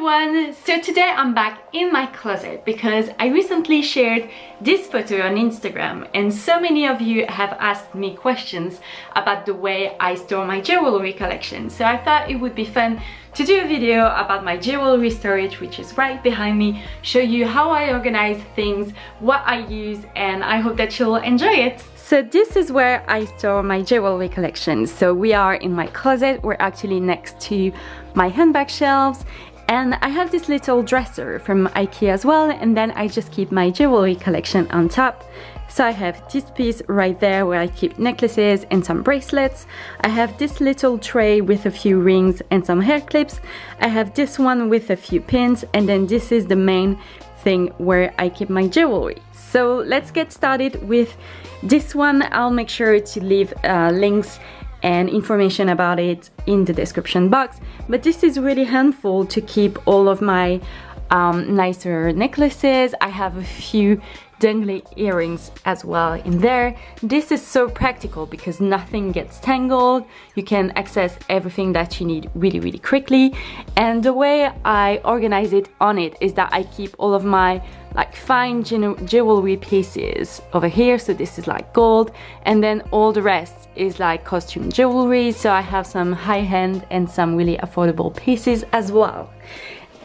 everyone! So today I'm back in my closet because I recently shared this photo on Instagram and so many of you have asked me questions about the way I store my jewelry collection. So I thought it would be fun to do a video about my jewelry storage, which is right behind me, show you how I organize things, what I use, and I hope that you'll enjoy it. So this is where I store my jewelry collection. So we are in my closet, we're actually next to my handbag shelves, and I have this little dresser from IKEA as well, and then I just keep my jewelry collection on top. So I have this piece right there where I keep necklaces and some bracelets. I have this little tray with a few rings and some hair clips. I have this one with a few pins, and then this is the main thing where I keep my jewelry. So let's get started with this one. I'll make sure to leave links and information about it in the description box, but this is really handful to keep all of my nicer necklaces. I have a few dangly earrings as well in there. This is so practical because nothing gets tangled. You can access everything that you need really quickly, and the way I organize it on it is that I keep all of my like fine jewelry pieces over here. So this is like gold, and then all the rest is like costume jewelry. So I have some high-end and some really affordable pieces as well.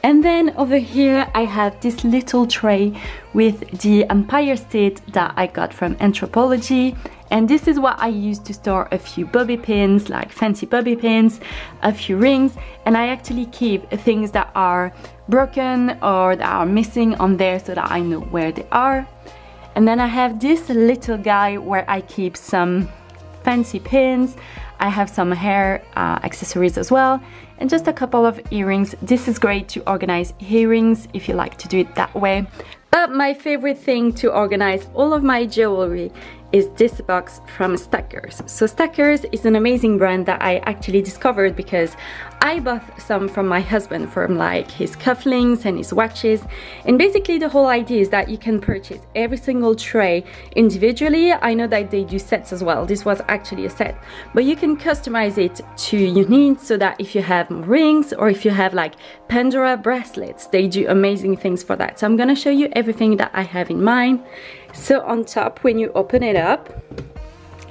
And then over here I have this little tray with the Empire State that I got from Anthropologie, and this is what I use to store a few bobby pins, like fancy bobby pins, a few rings, and I actually keep things that are broken or that are missing on there so that I know where they are. And then I have this little guy where I keep some fancy pins. I have some hair accessories as well, and just a couple of earrings. This is great to organize earrings if you like to do it that way. But my favorite thing to organize all of my jewelry is this box from Stackers. So Stackers is an amazing brand that I actually discovered because I bought some from my husband from like his cufflinks and his watches, and basically the whole idea is that you can purchase every single tray individually. I know that they do sets as well. This was actually a set, but you can customize it to your needs, so that if you have rings or if you have like Pandora bracelets, they do amazing things for that. So I'm gonna show you everything that I have in mind. So on top, when you open it up,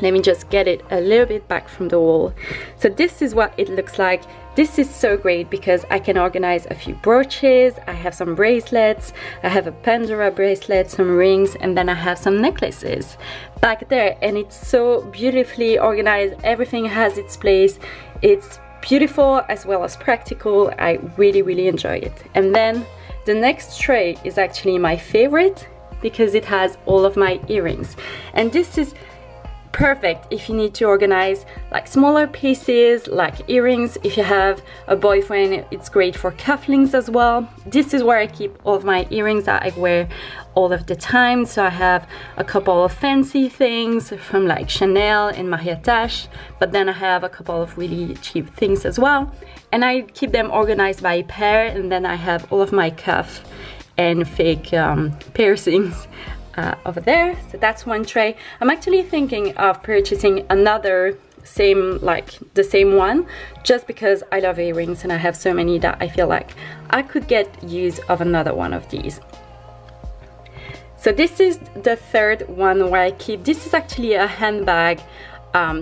let me just get it a little bit back from the wall. So this is what it looks like. This is so great because I can organize a few brooches, I have some bracelets, I have a Pandora bracelet, some rings, and then I have some necklaces back there, and it's so beautifully organized. Everything has its place. It's beautiful as well as practical. I really enjoy it. And then the next tray is actually my favorite because it has all of my earrings, and this is perfect if you need to organize like smaller pieces like earrings. If you have a boyfriend, it's great for cufflinks as well. This is where I keep all of my earrings that I wear all of the time. So I have a couple of fancy things from like Chanel and Mariage, but then I have a couple of really cheap things as well, and I keep them organized by pair. And then I have all of my cuff and fake piercings over there. So that's one tray. I'm actually thinking of purchasing another the same one, just because I love earrings and I have so many that I feel like I could get use of another one of these. So this is the third one where I keep, this is actually a handbag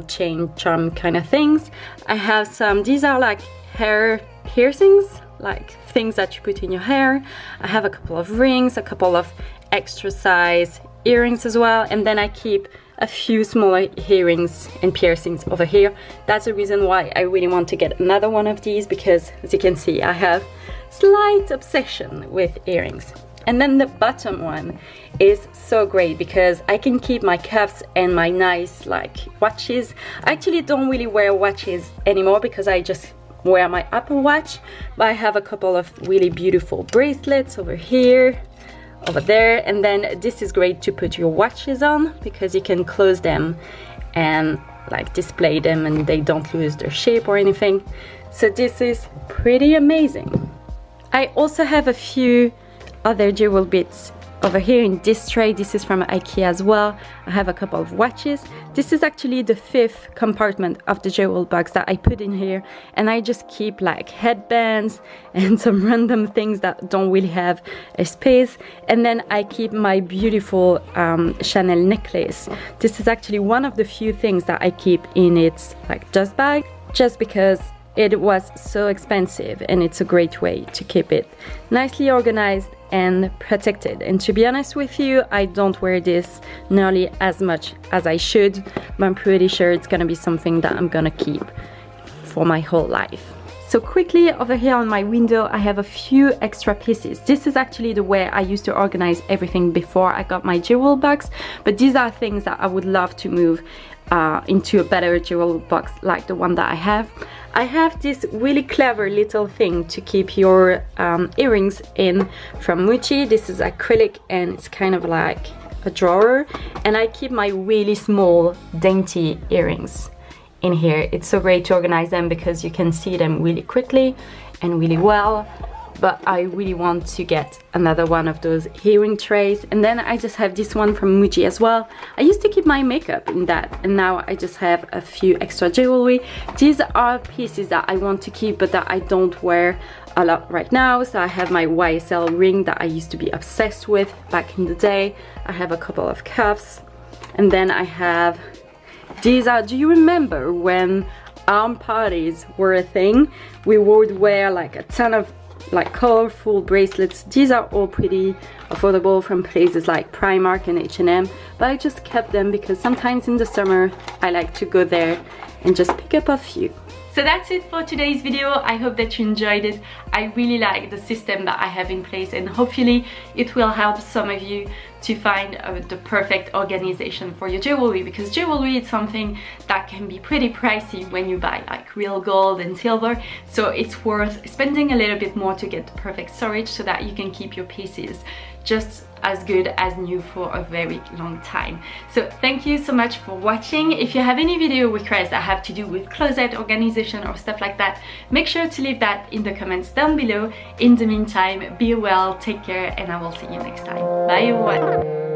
chain charm kind of things. I have some, these are like hair piercings, like things that you put in your hair. I have a couple of rings, a couple of extra size earrings as well, and then I keep a few smaller earrings and piercings over here. That's the reason why I really want to get another one of these, because as you can see I have slight obsession with earrings. And then the bottom one is so great because I can keep my cuffs and my nice like watches. I actually don't really wear watches anymore because I just wear my Apple Watch, but I have a couple of really beautiful bracelets over here, over there, and then this is great to put your watches on because you can close them and like display them and they don't lose their shape or anything. So this is pretty amazing. I also have a few other jewel bits Over here in this tray, this is from IKEA as well. I have a couple of watches. This is actually the 5th compartment of the jewel box that I put in here, and I just keep like headbands and some random things that don't really have a space. And then I keep my beautiful Chanel necklace. This is actually one of the few things that I keep in its like dust bag, just because it was so expensive and it's a great way to keep it nicely organized and protected. And to be honest with you, I don't wear this nearly as much as I should, but I'm pretty sure it's gonna be something that I'm gonna keep for my whole life. So quickly, over here on my window, I have a few extra pieces. This is actually the way I used to organize everything before I got my jewel box, but these are things that I would love to move into a better jewel box like the one that I have. I have this really clever little thing to keep your earrings in from Muji. This is acrylic and it's kind of like a drawer, and I keep my really small dainty earrings in here. It's so great to organize them because you can see them really quickly and really well. But I really want to get another one of those earring trays. And then I just have this one from Muji as well. I used to keep my makeup in that, and now I just have a few extra jewelry. These are pieces that I want to keep but that I don't wear a lot right now. So I have my YSL ring that I used to be obsessed with back in the day. I have a couple of cuffs, and then I have these are, do you remember when arm parties were a thing? We would wear like a ton of like colorful bracelets. These are all pretty affordable from places like Primark and H&M, but I just kept them because sometimes in the summer I like to go there and just pick up a few. So that's it for today's video. I hope that you enjoyed it. I really like the system that I have in place, and hopefully it will help some of you to find the perfect organization for your jewelry, because jewelry is something that can be pretty pricey when you buy like real gold and silver. So it's worth spending a little bit more to get the perfect storage so that you can keep your pieces just as good as new for a very long time. So thank you so much for watching. If you have any video requests that have to do with closet organization or stuff like that, make sure to leave that in the comments down below. In the meantime, be well, take care, and I will see you next time. Bye everyone.